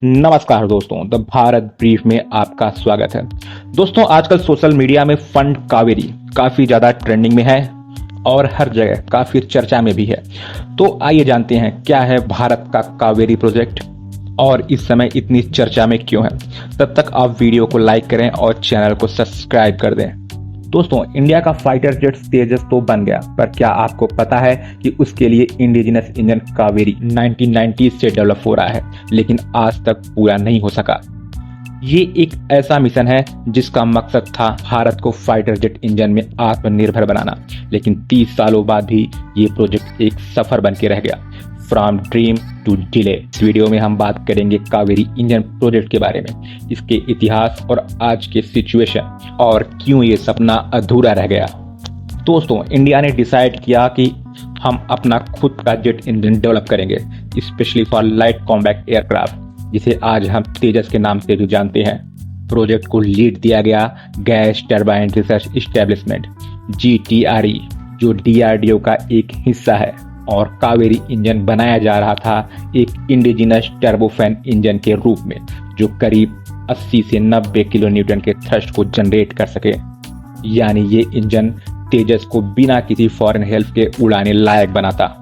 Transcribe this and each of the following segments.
नमस्कार दोस्तों, the Bharat brief में आपका स्वागत है। दोस्तों, आजकल सोशल मीडिया में फंड कावेरी काफी ज्यादा ट्रेंडिंग में है और हर जगह काफी चर्चा में भी है। तो आइए जानते हैं क्या है भारत का कावेरी प्रोजेक्ट और इस समय इतनी चर्चा में क्यों है। तब तक आप वीडियो को लाइक करें और चैनल को सब्सक्राइब कर दें। दोस्तों, इंडिया का फाइटर जेट तेजस तो बन गया, पर क्या आपको पता है कि उसके लिए इंडिजिनस इंजन कावेरी 1990 से डेवलप हो रहा है, लेकिन आज तक पूरा नहीं हो सका। ये एक ऐसा मिशन है जिसका मकसद था भारत को फाइटर जेट इंजन में आत्मनिर्भर बनाना, लेकिन 30 सालों बाद भी ये प्रोजेक्ट एक सफर बन के रह गया। From dream to delay. इस वीडियो में हम बात करेंगे कावेरी इंजन प्रोजेक्ट के बारे में, इसके इतिहास और आज के सिचुएशन और क्यों ये सपना अधूरा रह गया। दोस्तों, इंडिया ने डिसाइड किया कि हम अपना खुद का जेट इंजन डेवलप करेंगे, specially for light combat aircraft, जिसे आज हम तेजस के नाम से भी जानते हैं। प्रोजेक्ट को लीड दिया गया gas turbine research establishment GTRE, जो DRDO का एक हिस्सा है, और कावेरी इंजन बनाया जा रहा था एक इंडिजिनस टर्बोफैन इंजन के रूप में, जो करीब 80 से 90 किलो न्यूटन के थ्रस्ट को जनरेट कर सके। यानी ये इंजन तेजस को बिना किसी फॉरेन हेल्प के उड़ाने लायक बनाता,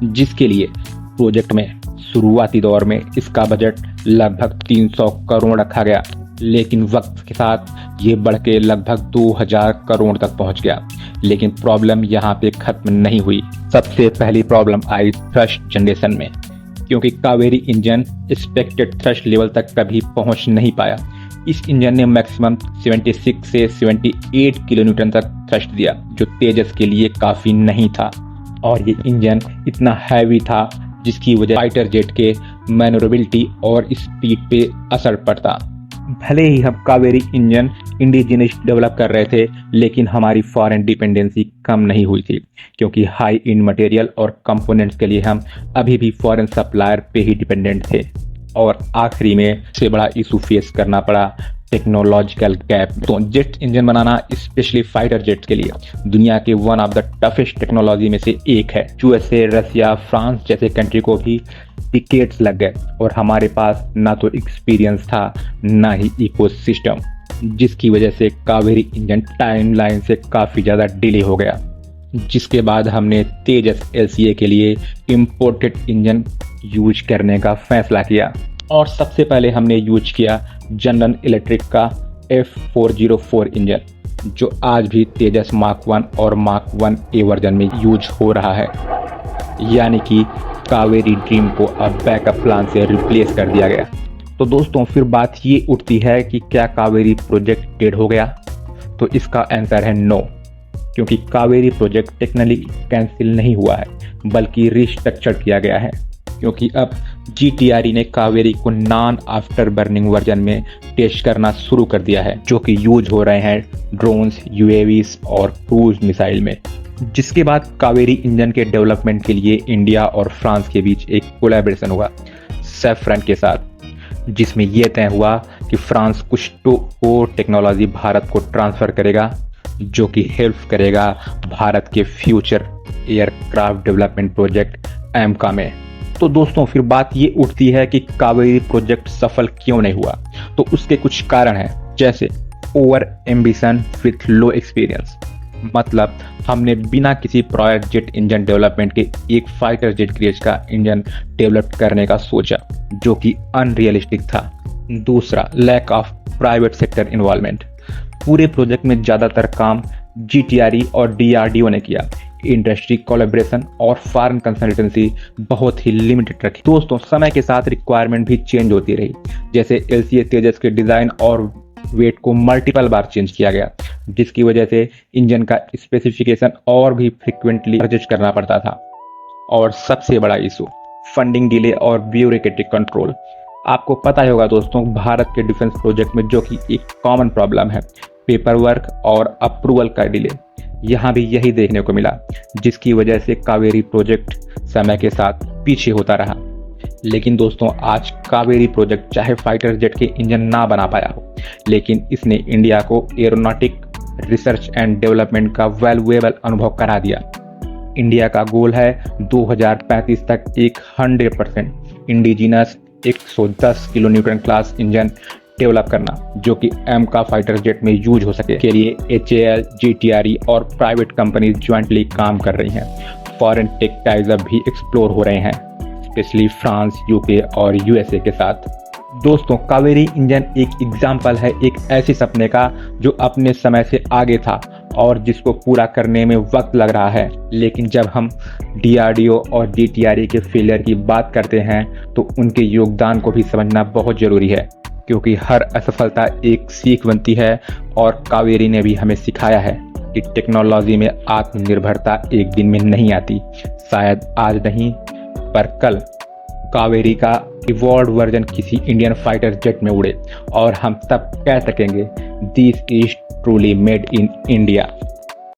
जिसके लिए प्रोजेक्ट में शुरुआती दौर में इसका बजट लगभग 300 करोड़ रखा गया, लेकिन वक्त के साथ ये बढ़ के लगभग 2000 करोड़ तक पहुंच गया। लेकिन प्रॉब्लम यहाँ पे खत्म नहीं हुई। सबसे पहली प्रॉब्लम आई थ्रस्ट जनरेशन में, क्योंकि Kaveri engine expected thrust level तक कभी पहुंच नहीं पाया। इस इंजन ने मैक्सिमम 76 से 78 किलो न्यूटन तक थ्रस्ट दिया, जो तेजस के लिए काफी नहीं था। और ये इंजन इतना हैवी था जिसकी वजह फाइटर जेट के मैनोरेबिलिटी और स्पीड पे असर पड़ता। भले ही हम कावेरी इंजन इंडिजिनस डेवलप कर रहे थे, लेकिन हमारी फॉरेन डिपेंडेंसी कम नहीं हुई थी, क्योंकि हाई इन मटेरियल और कंपोनेंट्स के लिए हम अभी भी फॉरेन सप्लायर पे ही डिपेंडेंट थे। और आखिरी में सबसे बड़ा इशू फेस करना पड़ा, टेक्नोलॉजिकल गैप। तो जेट इंजन बनाना स्पेशली फाइटर जेट के लिए दुनिया के one of the toughest technology में से एक है। USA, रसिया, फ्रांस जैसे कंट्री को भी डिकेड्स लग गए, और हमारे पास ना तो एक्सपीरियंस था ना ही इकोसिस्टम, जिसकी वजह से कावेरी इंजन टाइमलाइन से काफ़ी ज़्यादा डिले हो गया। जिसके बाद हमने तेजस LCA के लिए इम्पोर्टेड इंजन यूज करने का फैसला किया, और सबसे पहले हमने यूज किया जनरल इलेक्ट्रिक का F404 इंजन, जो आज भी तेजस मार्क 1 और मार्क 1A वर्जन में यूज हो रहा है। यानी कि कावेरी ड्रीम को अब बैकअप प्लान से रिप्लेस कर दिया गया। तो दोस्तों, फिर बात ये उठती है कि क्या कावेरी प्रोजेक्ट डेड हो गया? तो इसका आंसर है नो, क्योंकि कावेरी प्रोजेक्ट टेक्निकली कैंसिल नहीं हुआ है, बल्कि रिस्ट्रक्चर किया गया है। क्योंकि अब GTRE ने कावेरी को नॉन आफ्टर बर्निंग वर्जन में टेस्ट करना शुरू कर दिया है, जो कि यूज हो रहे हैं ड्रोन्स, UAVs और क्रूज मिसाइल में। जिसके बाद कावेरी इंजन के डेवलपमेंट के लिए इंडिया और फ्रांस के बीच एक कोलैबोरेशन हुआ सैफ्रन के साथ, जिसमें यह तय हुआ कि फ्रांस कुछ तो और टेक्नोलॉजी भारत को ट्रांसफ़र करेगा, जो कि हेल्प करेगा भारत के future aircraft development project AMCA में। तो दोस्तों, फिर बात ये उठती है कि कावेरी प्रोजेक्ट सफल क्यों नहीं हुआ? तो उसके कुछ कारण हैं, जैसे over ambition with low experience. मतलब हमने बिना किसी प्रायर जेट इंजन डेवलपमेंट के एक फाइटर जेट ग्रेड का इंजन डेवलप करने का सोचा, जो कि अनरियलिस्टिक था। दूसरा, lack of private sector involvement. पूरे प्रोजेक्ट में ज़्यादातर काम GTRE और DRDO ने किया। इंडस्ट्री कोलैबोरेशन और फॉरेन कंसल्टेंसी बहुत ही लिमिटेड रखी। दोस्तों, समय के साथ रिक्वायरमेंट भी चेंज होती रही, जैसे LCA तेजस के डिज़ाइन और वेट को मल्टीपल बार चेंज किया गया, जिसकी वजह से इंजन का स्पेसिफिकेशन और भी फ्रिक्वेंटली एडजस्ट करना पड़ता था। और सबसे बड़ा इशू, फंडिंग डिले और ब्यूरोक्रेटिक कंट्रोल। आपको पता ही होगा दोस्तों, भारत के डिफेंस प्रोजेक्ट में जो कि एक कॉमन प्रॉब्लम है, पेपर वर्क और अप्रूवल का डिले। यहाँ भी यही देखने को मिला, जिसकी वजह से कावेरी प्रोजेक्ट समय के साथ पीछे होता रहा। लेकिन दोस्तों, आज कावेरी प्रोजेक्ट चाहे फाइटर जेट के इंजन ना बना पाया हो, लेकिन इसने इंडिया को एरोनॉटिक रिसर्च एंड डेवलपमेंट का वैल्यूएबल अनुभव करा दिया। इंडिया का गोल है 2035 तक एक 100% indigenous 110 kilo Newton class engine develop करना जो कि एम का फाइटर जेट में यूज हो सके के लिए HAL, GTRE और प्राइवेट कंपनी ज्वाइंटली काम कर रही हैं। फॉरेन टेक टाइज अब भी एक्सप्लोर हो रहे हैं, स्पेशली फ्रांस, UK और USA के साथ। दोस्तों, कावेरी इंजन एक एग्जाम्पल है एक ऐसे सपने का जो अपने समय से आगे था और जिसको पूरा करने में वक्त लग रहा है। लेकिन जब हम DRDO और GTRE के फेलियर की बात करते हैं तो उनके योगदान को भी समझना बहुत ज़रूरी है, क्योंकि हर असफलता एक सीख बनती है। और कावेरी ने भी हमें सिखाया है कि टेक्नोलॉजी में आत्मनिर्भरता एक दिन में नहीं आती, शायद आज नहीं पर कल कावेरी का इवॉल्व वर्जन किसी इंडियन फाइटर जेट में उड़े और हम तब कह सकेंगे this is truly made in India.